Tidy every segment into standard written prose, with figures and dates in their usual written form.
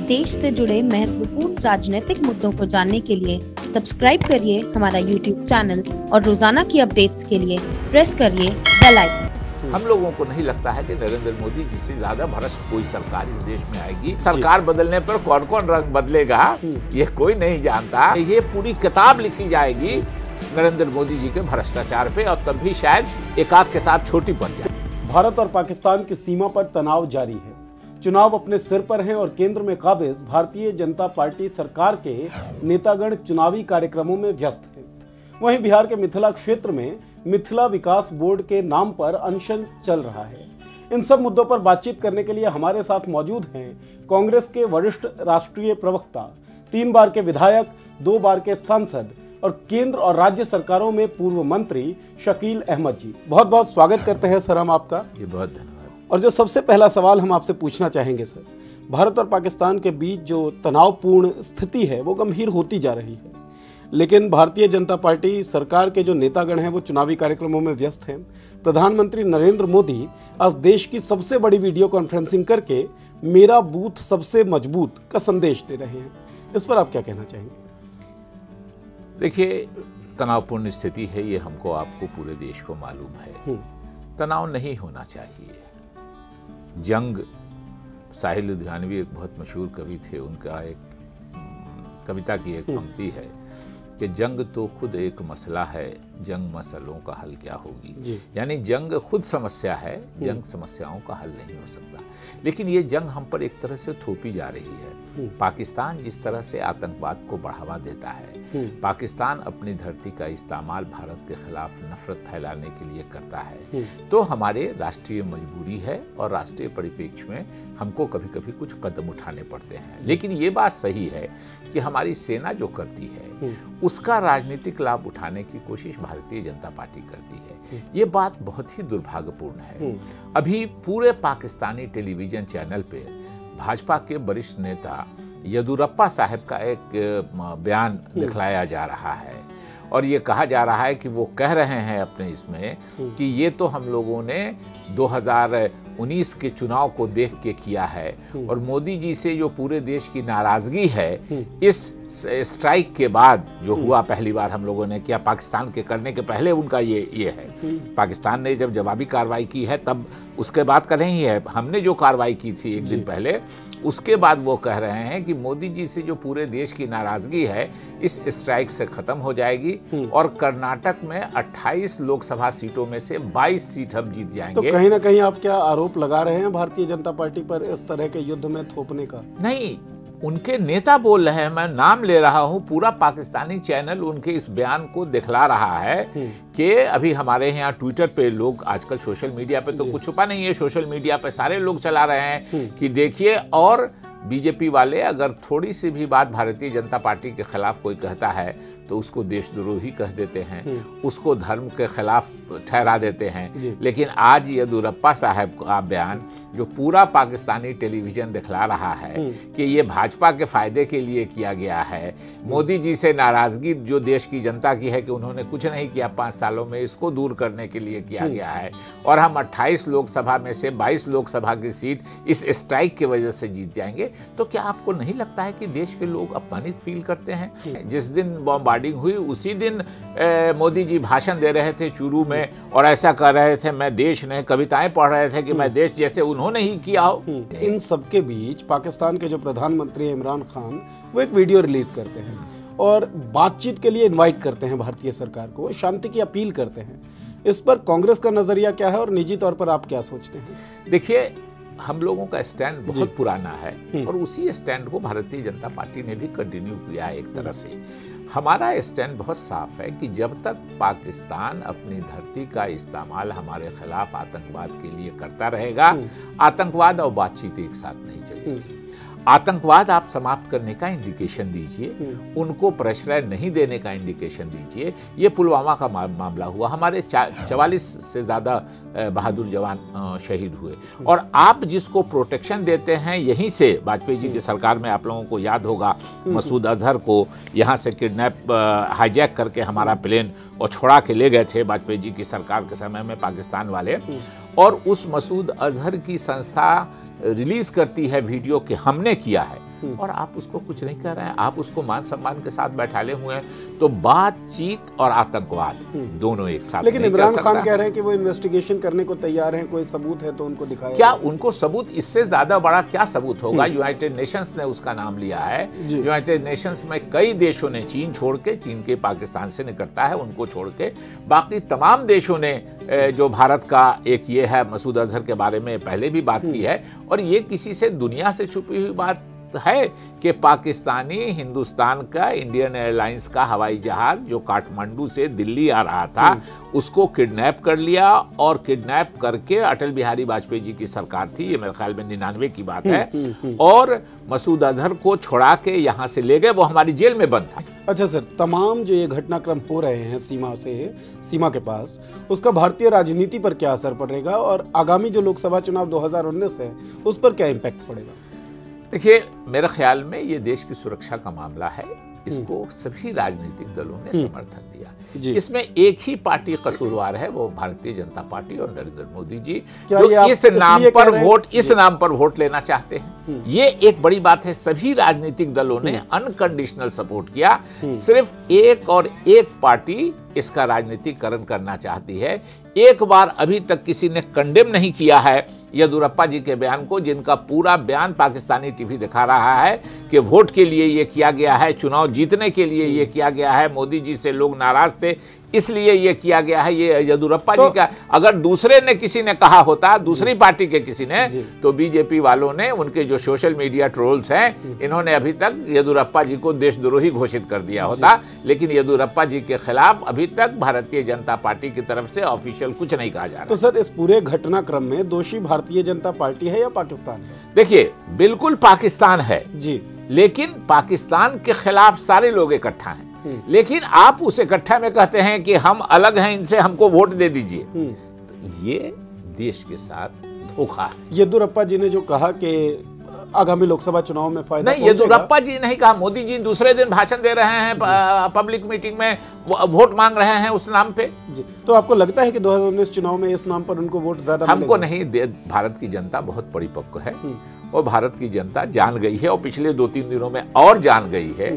देश से जुड़े महत्वपूर्ण राजनीतिक मुद्दों को जानने के लिए सब्सक्राइब करिए हमारा YouTube चैनल और रोजाना की अपडेट्स के लिए प्रेस करिए बेल आइकन। हम लोगों को नहीं लगता है कि नरेंद्र मोदी जी से ज्यादा भ्रष्ट कोई सरकार इस देश में आएगी। सरकार बदलने पर कौन कौन रंग बदलेगा ये कोई नहीं जानता। ये पूरी किताब लिखी जाएगी नरेंद्र मोदी जी के भ्रष्टाचार पे, और तब भी शायद एक आध किताब छोटी पड़ जाए। भारत और पाकिस्तान की सीमा पर तनाव जारी है। चुनाव अपने सिर पर हैं और केंद्र में काबिज भारतीय जनता पार्टी सरकार के नेतागण चुनावी कार्यक्रमों में व्यस्त हैं। वहीं बिहार के मिथिला क्षेत्र में मिथिला विकास बोर्ड के नाम पर अनशन चल रहा है। इन सब मुद्दों पर बातचीत करने के लिए हमारे साथ मौजूद हैं कांग्रेस के वरिष्ठ राष्ट्रीय प्रवक्ता, 3 बार के विधायक, 2 बार के सांसद और केंद्र और राज्य सरकारों में पूर्व मंत्री शकील अहमद जी। बहुत बहुत स्वागत करते हैं सर हम आपका। ये बहुत धन्यवाद। और जो सबसे पहला सवाल हम आपसे पूछना चाहेंगे सर, भारत और पाकिस्तान के बीच जो तनावपूर्ण स्थिति है वो गंभीर होती जा रही है, लेकिन भारतीय जनता पार्टी सरकार के जो नेतागण हैं वो चुनावी कार्यक्रमों में व्यस्त हैं। प्रधानमंत्री नरेंद्र मोदी आज देश की सबसे बड़ी वीडियो कॉन्फ्रेंसिंग करके मेरा बूथ सबसे मजबूत का संदेश दे रहे हैं। इस पर आप क्या कहना चाहेंगे? देखिए, तनावपूर्ण स्थिति है, ये हमको आपको पूरे देश को मालूम है। तनाव नहीं होना चाहिए। जंग, साहिल लुधियानवी एक बहुत मशहूर कवि थे, उनका एक कविता की एक पंक्ति है कि जंग तो खुद एक मसला है, जंग मसलों का हल क्या होगी। यानी जंग खुद समस्या है, जंग समस्याओं का हल नहीं हो सकता। लेकिन ये जंग हम पर एक तरह से थोपी जा रही है। पाकिस्तान जिस तरह से आतंकवाद को बढ़ावा देता है, पाकिस्तान अपनी धरती का इस्तेमाल भारत के खिलाफ नफरत फैलाने के लिए करता है, तो हमारे राष्ट्रीय मजबूरी है और राष्ट्रीय परिप्रेक्ष्य में हमको कभी कभी कुछ कदम उठाने पड़ते हैं। लेकिन ये बात सही है कि हमारी सेना जो करती है उसका राजनीतिक लाभ उठाने की कोशिश भारतीय जनता पार्टी करती है। ये बात बहुत ही दुर्भाग्यपूर्ण है। अभी पूरे पाकिस्तानी टेलीविजन चैनल पे भाजपा के वरिष्ठ नेता येदियुरप्पा साहब का एक बयान दिखलाया जा रहा है और ये कहा जा रहा है कि वो कह रहे हैं अपने इसमें कि ये तो हम लोगों ने 2019 के चुनाव को देख के किया है और मोदी जी से जो पूरे देश की नाराजगी है इस स्ट्राइक के बाद जो हुआ, पहली बार हम लोगों ने किया, पाकिस्तान के करने के पहले उनका ये है। पाकिस्तान ने जब जवाबी कार्रवाई की है तब उसके बाद का नहीं है, हमने जो कार्रवाई की थी एक दिन पहले, उसके बाद वो कह रहे हैं कि मोदी जी से जो पूरे देश की नाराजगी है इस स्ट्राइक से खत्म हो जाएगी और कर्नाटक में 28 लोकसभा सीटों में से 22 सीट हम जीत जाएंगे। तो कहीं ना कहीं आप क्या आरोप लगा रहे हैं भारतीय जनता पार्टी पर इस तरह के युद्ध में थोपने का? नहीं, उनके नेता बोल रहे हैं, मैं नाम ले रहा हूं, पूरा पाकिस्तानी चैनल उनके इस बयान को दिखला रहा है कि अभी हमारे यहाँ ट्विटर पे लोग, आजकल सोशल मीडिया पे तो कुछ छुपा नहीं है, सोशल मीडिया पे सारे लोग चला रहे हैं कि देखिए, और बीजेपी वाले अगर थोड़ी सी भी बात भारतीय जनता पार्टी के खिलाफ कोई कहता है तो उसको देशद्रोही कह देते हैं, उसको धर्म के खिलाफ ठहरा देते हैं। लेकिन आज येदियुरप्पा साहब का बयान जो पूरा पाकिस्तानी टेलीविजन दिखला रहा है कि ये भाजपा के फायदे के लिए किया गया है, मोदी जी से नाराजगी जो देश की जनता की है कि उन्होंने कुछ नहीं किया 5 सालों में, इसको दूर करने के लिए किया गया है और हम 28 लोकसभा में से 22 लोकसभा की सीट इस स्ट्राइक की वजह से जीत जाएंगे, तो क्या आपको नहीं लगता है कि देश के लोग अपमानित फील करते हैं? जिस दिन बॉम्बार्डिंग हुई उसी दिन मोदी जी भाषण दे रहे थे चूरू में और ऐसा कर रहे थे, मैं देश नहीं, कविताएं पढ़ रहे थे कि मैं देश, जैसे उन्होंने ही किया हो। इन सबके बीच पाकिस्तान के जो प्रधानमंत्री इमरान खान वो एक वीडियो रिलीज करते हैं और बातचीत के लिए इनवाइट करते हैं भारतीय सरकार को, शांति की अपील करते हैं। इस पर कांग्रेस का नजरिया क्या है और निजी तौर पर आप क्या सोचते हैं? देखिए, हम लोगों का स्टैंड बहुत पुराना है और उसी स्टैंड को भारतीय जनता पार्टी ने भी कंटिन्यू किया है। एक तरह से हमारा स्टैंड बहुत साफ है कि जब तक पाकिस्तान अपनी धरती का इस्तेमाल हमारे खिलाफ आतंकवाद के लिए करता रहेगा, आतंकवाद और बातचीत एक साथ नहीं चलेगी। आतंकवाद आप समाप्त करने का इंडिकेशन दीजिए, उनको प्रश्रय नहीं देने का इंडिकेशन दीजिए। ये पुलवामा का मामला हुआ, हमारे 44 से ज़्यादा बहादुर जवान शहीद हुए और आप जिसको प्रोटेक्शन देते हैं, यहीं से वाजपेयी जी की सरकार में आप लोगों को याद होगा मसूद अजहर को यहाँ से किडनैप हाईजैक करके हमारा प्लेन और छोड़ा के ले गए थे वाजपेयी जी की सरकार के समय में पाकिस्तान वाले, और उस मसूद अजहर की संस्था रिलीज करती है वीडियो कि हमने किया है। और आप उसको कुछ नहीं कह रहे हैं, आप उसको मान सम्मान के साथ बैठाले हुए हैं। तो बातचीत और आतंकवाद दोनों एक साथ लेकिन नहीं इमरान चल खान सकता। कह रहे हैं कि वो इन्वेस्टिगेशन करने को तैयार हैं, कोई सबूत है तो उनको दिखाया क्या जाए। उनको सबूत, इससे ज्यादा बड़ा क्या सबूत होगा? यूनाइटेड नेशंस ने उसका नाम लिया है। यूनाइटेड नेशंस में कई देशों ने, चीन छोड़ के, चीन के पाकिस्तान से निकटता है उनको छोड़ के, बाकी तमाम देशों ने जो भारत का एक ये है, मसूद अजहर के बारे में पहले भी बात की है। और ये किसी से दुनिया से छुपी हुई बात है कि पाकिस्तानी हिंदुस्तान का इंडियन एयरलाइंस का हवाई जहाज जो काठमांडू से दिल्ली आ रहा था उसको किडनैप कर लिया, और किडनैप करके अटल बिहारी वाजपेयी जी की सरकार थी, ये मेरे ख्याल में 99 की बात है, और मसूद अजहर को छुड़ा के यहाँ से ले गए, वो हमारी जेल में बंद था। अच्छा सर, तमाम जो ये घटनाक्रम हो रहे हैं सीमा के पास, उसका भारतीय राजनीति पर क्या असर पड़ेगा और आगामी जो लोकसभा चुनाव 2019 है उस पर क्या इम्पैक्ट पड़ेगा? देखिए, मेरे ख्याल में ये देश की सुरक्षा का मामला है, इसको सभी राजनीतिक दलों ने समर्थन दिया। इसमें एक ही पार्टी कसूरवार है, वो भारतीय जनता पार्टी और नरेंद्र मोदी जी, जो इस नाम पर वोट लेना चाहते हैं। ये एक बड़ी बात है। सभी राजनीतिक दलों ने अनकंडीशनल सपोर्ट किया। सिर्फ एक और एक पार्टी इसका राजनीतिकरण करना चाहती है। एक बार अभी तक किसी ने कंडेम नहीं किया है येदियुरप्पा जी के बयान को, जिनका पूरा बयान पाकिस्तानी टीवी दिखा रहा है कि वोट के लिए ये किया गया है, चुनाव जीतने के लिए ये किया गया है, मोदी जी से लोग नाराज थे इसलिए ये किया गया है। ये येदियुरप्पा जी का, अगर दूसरे ने किसी ने कहा होता, दूसरी पार्टी के किसी ने, तो बीजेपी वालों ने, उनके जो सोशल मीडिया ट्रोल्स हैं, इन्होंने अभी तक येदियुरप्पा जी को देशद्रोही घोषित कर दिया होता। लेकिन येदियुरप्पा जी के खिलाफ अभी तक भारतीय जनता पार्टी की तरफ से ऑफिशियल कुछ नहीं कहा जा रहा। तो सर, इस पूरे घटनाक्रम में दोषी भारतीय जनता पार्टी है या पाकिस्तान है? देखिए, बिल्कुल पाकिस्तान है जी, लेकिन पाकिस्तान के खिलाफ सारे लोग इकट्ठा हैं। लेकिन आप उस इकट्ठा में कहते हैं कि हम अलग हैं इनसे, हमको वोट दे दीजिए, तो ये देश के साथ धोखा है। येदियुरप्पा जी ने जो कहा कि आगामी लोकसभा चुनाव में फायदा नहीं, येदियुरप्पा जी नहीं कहा, मोदी जी दूसरे दिन भाषण दे रहे हैं, पब्लिक मीटिंग में वोट मांग रहे हैं उस नाम पे जी। तो आपको लगता है कि 2019 चुनाव में इस नाम पर उनको वोट ज्यादा हमको नहीं दे? भारत की जनता बहुत परिपक्व है और भारत की जनता जान गई है, और पिछले 2-3 दिनों में और जान गई है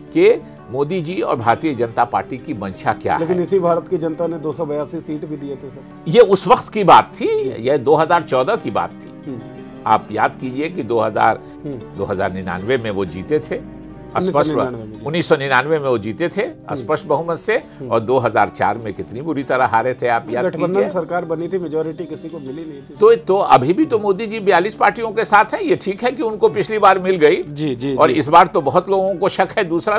कि मोदी जी और भारतीय जनता पार्टी की मंशा क्या है। लेकिन इसी भारत की जनता ने 282 सीट भी दिए थे सर। ये उस वक्त की बात थी, यह 2014 की बात थी। आप याद कीजिए कि 2099 में वो जीते थे, 1999 में वो जीते थे स्पष्ट बहुमत से, और 2004 में कितनी बुरी तरह हारे थे, आप याद कीजिए। गठबंधन सरकार बनी थी, मेजोरिटी किसी को मिली नहीं थी। तो अभी भी तो मोदी जी 42 पार्टियों के साथ हैं। ये ठीक है कि उनको पिछली बार मिल गई जी, और इस बार तो बहुत लोगों को शक है दूसरा।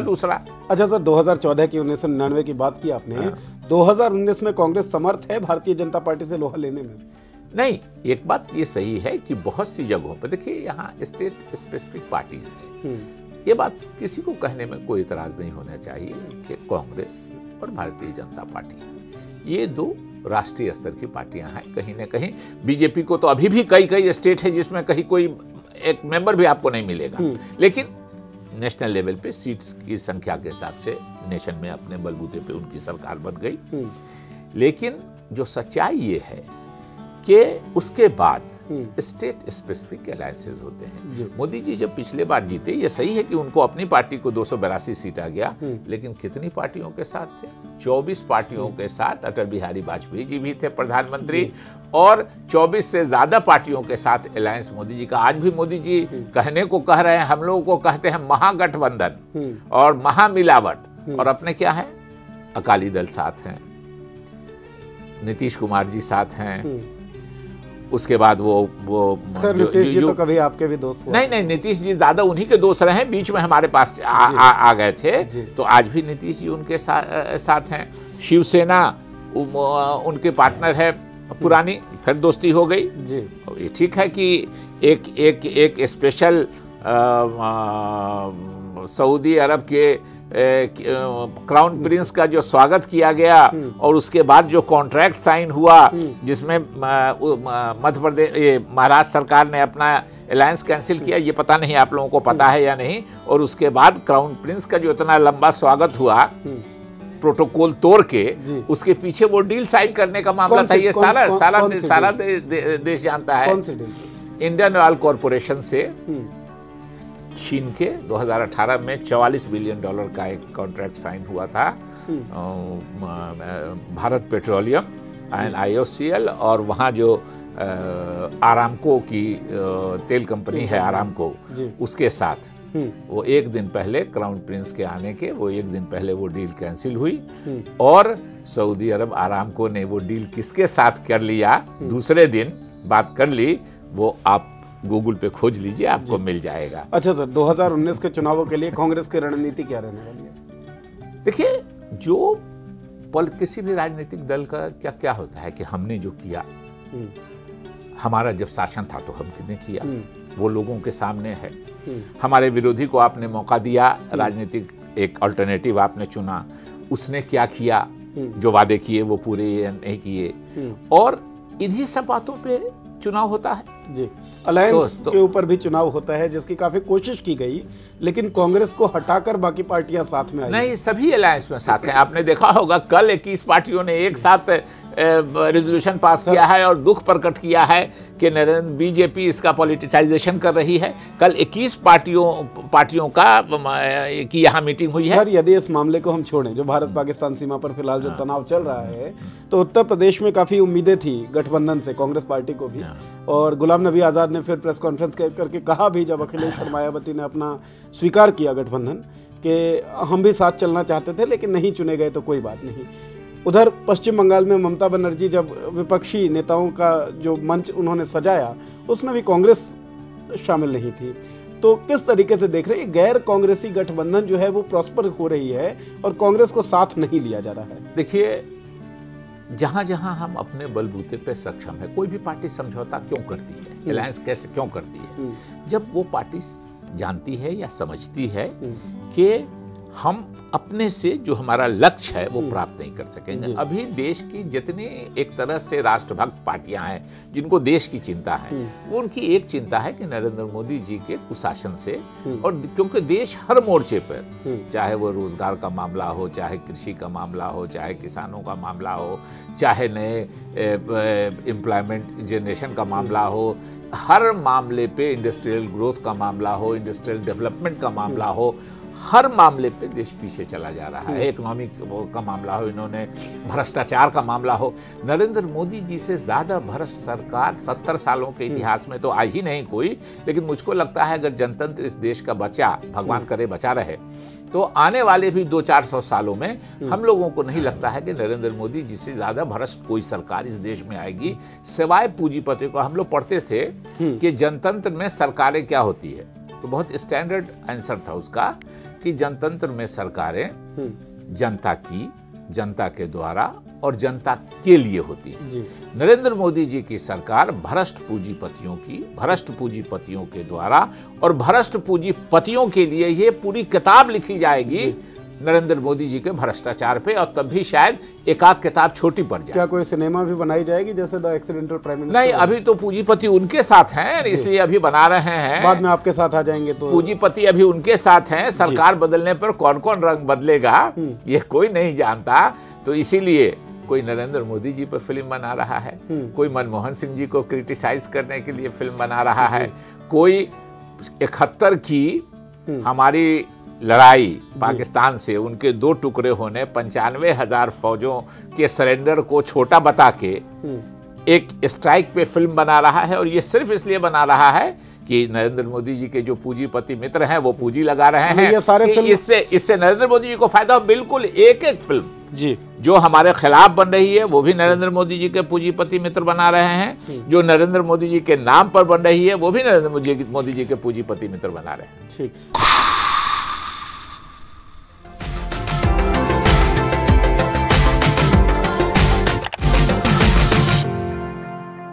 अच्छा सर, 2014 की 1999 की बात की आपने, 2019 में कांग्रेस समर्थ है भारतीय जनता पार्टी से लोहा लेने में? नहीं, एक बात ये सही है कि बहुत सी जगहों पर, देखिए, यहाँ स्टेट स्पेसिफिक पार्टीज हैं। ये बात किसी को कहने में कोई इतराज नहीं होना चाहिए कि कांग्रेस और भारतीय जनता पार्टी ये दो राष्ट्रीय स्तर की पार्टियां हैं। कहीं ना कहीं बीजेपी को तो अभी भी कई स्टेट है जिसमें कहीं कोई एक मेंबर भी आपको नहीं मिलेगा, लेकिन नेशनल लेवल पे सीट्स की संख्या के हिसाब से नेशन में अपने बलबूते पे उनकी सरकार बन गई। लेकिन जो सच्चाई ये है कि उसके बाद स्टेट स्पेसिफिक अलायंसेस होते हैं। मोदी जी जब पिछले बार जीते, ये सही है कि उनको अपनी पार्टी को 282 सीट आ गया, लेकिन कितनी पार्टियों के साथ थे? 24 पार्टियों के साथ। अटल बिहारी वाजपेयी जी भी थे प्रधानमंत्री, और 24 से ज्यादा पार्टियों के साथ अलायंस मोदी जी का। आज भी मोदी जी कहने को कह रहे हैं, हम लोगों को कहते हैं महागठबंधन और महामिलावट, और अपने क्या है, अकाली दल साथ हैं, नीतीश कुमार जी साथ हैं, उसके बाद वो नीतीश जी तो कभी आपके भी दोस्त हुआ? नहीं, नीतीश जी ज्यादा उन्हीं के दोस्त रहे, बीच में हमारे पास आ गए थे, तो आज भी नीतीश जी उनके साथ हैं। शिवसेना उनके पार्टनर है पुरानी, फिर दोस्ती हो गई जी। ये ठीक है कि एक स्पेशल सऊदी अरब के क्राउन प्रिंस का जो स्वागत किया गया, और उसके बाद जो कॉन्ट्रैक्ट साइन हुआ जिसमें मध्य प्रदेश, ये महाराष्ट्र सरकार ने अपना अलायंस कैंसिल किया, ये पता नहीं आप लोगों को पता है या नहीं। और उसके बाद क्राउन प्रिंस का जो इतना लंबा स्वागत हुआ प्रोटोकॉल तोड़ के, उसके पीछे वो डील साइन करने का मामला था। ये सारा देश जानता है। इंडियन ऑयल कॉरपोरेशन से चीन के 2018 में $44 बिलियन का एक कॉन्ट्रैक्ट साइन हुआ था भारत पेट्रोलियम एंड IOCL, और वहाँ जो आरामको की तेल कंपनी है आरामको, उसके साथ वो एक दिन पहले क्राउन प्रिंस के आने के एक दिन पहले वो डील कैंसिल हुई, और सऊदी अरब आरामको ने वो डील किसके साथ कर लिया, दूसरे दिन बात कर ली, वो आप गूगल पे खोज लीजिए, आपको मिल जाएगा। अच्छा सर, 2019 के चुनावों के लिए कांग्रेस की रणनीति क्या रहने वाली है? देखिए, जो किसी भी राजनीतिक दल का क्या होता है कि हमने जो किया, हमारा जब शासन था तो हमने किया, वो लोगों के सामने है। हमारे विरोधी को आपने मौका दिया, राजनीतिक एक अल्टरनेटिव आपने चुना, उसने क्या किया, जो वादे किए वो पूरे नहीं किए, और इन्हीं सब बातों पे चुनाव होता है जी। अलायंस के ऊपर भी चुनाव होता है, जिसकी काफी कोशिश की गई, लेकिन कांग्रेस को हटाकर बाकी पार्टियां साथ में आई। नहीं, सभी अलायंस में साथ हैं। आपने देखा होगा कल 21 पार्टियों ने एक साथ रेजोल्यूशन पास किया है और दुख प्रकट किया है कि बीजेपी इसका पॉलिटिसाइजेशन कर रही है। कल 21 पार्टियों की यहाँ मीटिंग हुई है। सर, यदि इस मामले को हम छोड़ें, जो भारत पाकिस्तान सीमा पर फिलहाल जो तनाव चल रहा है, तो उत्तर प्रदेश में काफी उम्मीदें थी गठबंधन से, कांग्रेस पार्टी को भी, और गुलाम नबी आजाद ने फिर प्रेस कॉन्फ्रेंस करके कहा भी, जब अखिलेश और मायावती ने अपना स्वीकार किया गठबंधन, कि हम भी साथ चलना चाहते थे लेकिन नहीं चुने गए तो कोई बात नहीं। उधर पश्चिम बंगाल में ममता बनर्जी जब विपक्षी नेताओं का जो मंच उन्होंने सजाया, उसमें भी कांग्रेस शामिल नहीं थी। तो किस तरीके से देख रहे हैं, गैर कांग्रेसी गठबंधन जो है वो प्रॉस्पर हो रही है और कांग्रेस को साथ नहीं लिया जा रहा है? देखिए, जहां जहां हम अपने बलबूते पे सक्षम है, कोई भी पार्टी समझौता क्यों करती है, अलायंस कैसे क्यों करती है, जब वो पार्टी जानती है या समझती है कि हम अपने से जो हमारा लक्ष्य है वो प्राप्त नहीं कर सकेंगे। अभी देश की जितनी एक तरह से राष्ट्रभक्त पार्टियां हैं, जिनको देश की चिंता है, वो उनकी एक चिंता है कि नरेंद्र मोदी जी के कुशासन से, और क्योंकि देश हर मोर्चे पर, चाहे वो रोजगार का मामला हो, चाहे कृषि का मामला हो, चाहे किसानों का मामला हो, चाहे नए एम्प्लॉयमेंट जनरेशन का मामला हो, हर मामले पे, इंडस्ट्रियल ग्रोथ का मामला हो, इंडस्ट्रियल डेवलपमेंट का मामला हो, हर मामले पे देश पीछे चला जा रहा है। इकोनॉमिक का मामला हो, इन्होंने भ्रष्टाचार का मामला हो, नरेंद्र मोदी जी से ज्यादा भ्रष्ट सरकार 70 सालों के इतिहास में तो आई ही नहीं कोई। लेकिन मुझको लगता है अगर जनतंत्र इस देश का बचा, भगवान करे बचा रहे, तो आने वाले भी 200-400 सालों में हम लोगों को नहीं लगता है कि नरेंद्र मोदी जी से ज्यादा भ्रष्ट कोई सरकार इस देश में आएगी, सिवाय पूंजीपति को। हम लोग पढ़ते थे कि जनतंत्र में सरकारें क्या होती है, तो बहुत स्टैंडर्ड आंसर था उसका कि जनतंत्र में सरकारें जनता की, जनता के द्वारा और जनता के लिए होती है। नरेंद्र मोदी जी की सरकार भ्रष्ट पूंजीपतियों की, भ्रष्ट पूंजीपतियों के द्वारा और भ्रष्ट पूंजीपतियों के लिए ये पूरी किताब लिखी जाएगी नरेंद्र मोदी जी के भ्रष्टाचार पे, और तब भी शायद एक आध किताब छोटी पड़ जाए। क्या कोई सिनेमा भी बनाई जाएगी जैसे द एक्सीडेंटल प्राइम मिनिस्टर? नहीं, अभी तो पूंजीपति उनके साथ हैं, इसलिए अभी बना रहे हैं। बाद में आपके साथ आ जाएंगे तो पूंजीपति अभी उनके साथ हैं। सरकार बदलने पर कौन कौन रंग बदलेगा ये कोई नहीं जानता। तो इसीलिए कोई नरेंद्र मोदी जी पर फिल्म बना रहा है, कोई मनमोहन सिंह जी को क्रिटिसाइज करने के लिए फिल्म बना रहा है, कोई 71 की हमारी लड़ाई पाकिस्तान से, उनके 2 टुकड़े होने, 95,000 फौजों के सरेंडर को छोटा बता के एक स्ट्राइक पे फिल्म बना रहा है। और ये सिर्फ इसलिए बना रहा है कि नरेंद्र मोदी जी के जो पूंजीपति मित्र हैं वो पूंजी लगा रहे हैं, ये सारे कि इससे नरेंद्र मोदी जी को फायदा हो। बिल्कुल एक एक फिल्म जी जो हमारे खिलाफ बन रही है वो भी नरेंद्र मोदी जी के पूंजीपति मित्र बना रहे हैं, जो नरेंद्र मोदी जी के नाम पर बन रही है वो भी नरेंद्र मोदी जी के पूंजीपति मित्र बना रहे हैं। ठीक।